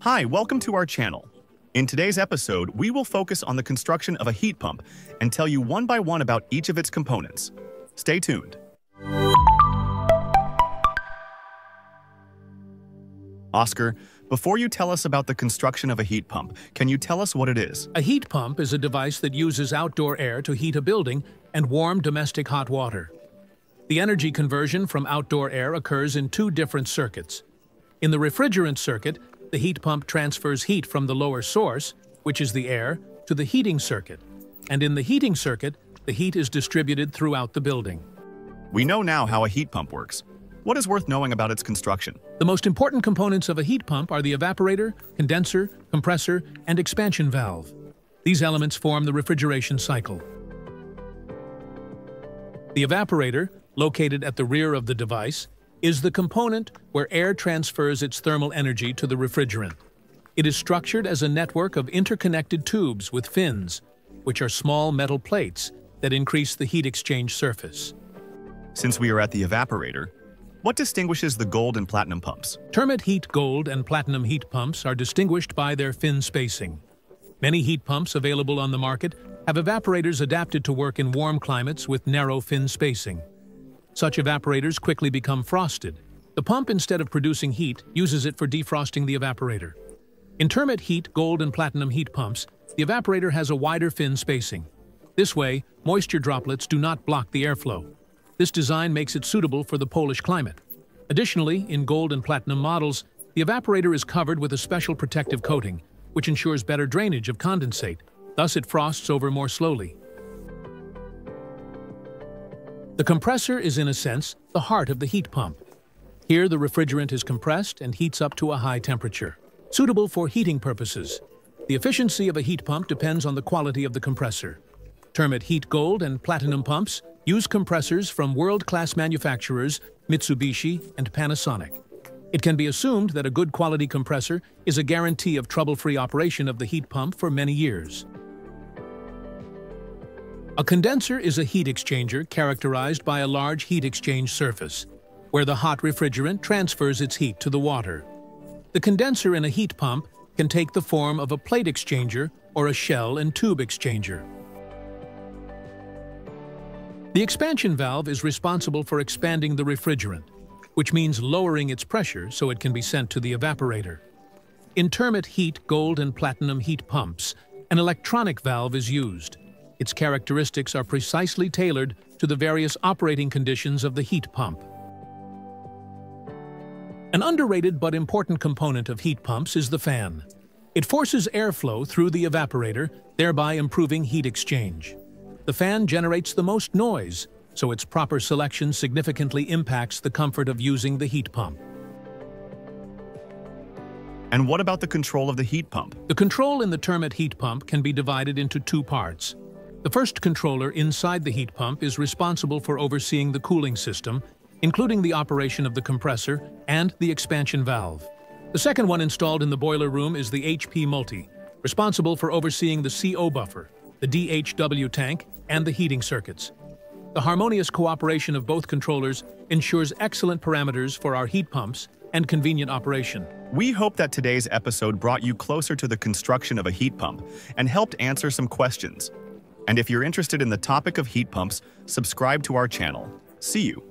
Hi, welcome to our channel. In today's episode, we will focus on the construction of a heat pump and tell you one by one about each of its components. Stay tuned. Oscar, before you tell us about the construction of a heat pump, can you tell us what it is? A heat pump is a device that uses outdoor air to heat a building and warm domestic hot water. The energy conversion from outdoor air occurs in two different circuits. In the refrigerant circuit, the heat pump transfers heat from the lower source, which is the air, to the heating circuit. And in the heating circuit, the heat is distributed throughout the building. We know now how a heat pump works. What is worth knowing about its construction? The most important components of a heat pump are the evaporator, condenser, compressor, and expansion valve. These elements form the refrigeration cycle. The evaporator, located at the rear of the device, is the component where air transfers its thermal energy to the refrigerant. It is structured as a network of interconnected tubes with fins, which are small metal plates that increase the heat exchange surface. Since we are at the evaporator, what distinguishes the gold and platinum pumps? Termet Heat Gold and Platinum heat pumps are distinguished by their fin spacing. Many heat pumps available on the market have evaporators adapted to work in warm climates with narrow fin spacing. Such evaporators quickly become frosted. The pump, instead of producing heat, uses it for defrosting the evaporator. In Termet Heat Gold and Platinum heat pumps, the evaporator has a wider fin spacing. This way, moisture droplets do not block the airflow. This design makes it suitable for the Polish climate. Additionally, in Gold and Platinum models, the evaporator is covered with a special protective coating, which ensures better drainage of condensate. Thus, it frosts over more slowly. The compressor is, in a sense, the heart of the heat pump. Here, the refrigerant is compressed and heats up to a high temperature, suitable for heating purposes. The efficiency of a heat pump depends on the quality of the compressor. Termet Heat Gold and Platinum pumps use compressors from world-class manufacturers Mitsubishi and Panasonic. It can be assumed that a good quality compressor is a guarantee of trouble-free operation of the heat pump for many years. A condenser is a heat exchanger characterized by a large heat exchange surface, where the hot refrigerant transfers its heat to the water. The condenser in a heat pump can take the form of a plate exchanger or a shell and tube exchanger. The expansion valve is responsible for expanding the refrigerant, which means lowering its pressure so it can be sent to the evaporator. In Termet Heat Gold and Platinum heat pumps, an electronic valve is used. Its characteristics are precisely tailored to the various operating conditions of the heat pump. An underrated but important component of heat pumps is the fan. It forces airflow through the evaporator, thereby improving heat exchange. The fan generates the most noise, so its proper selection significantly impacts the comfort of using the heat pump. And what about the control of the heat pump? The control in the Termet heat pump can be divided into two parts. The first controller inside the heat pump is responsible for overseeing the cooling system, including the operation of the compressor and the expansion valve. The second one installed in the boiler room is the HP Multi, responsible for overseeing the CO buffer, the DHW tank, and the heating circuits. The harmonious cooperation of both controllers ensures excellent parameters for our heat pumps and convenient operation. We hope that today's episode brought you closer to the construction of a heat pump and helped answer some questions. And if you're interested in the topic of heat pumps, subscribe to our channel. See you.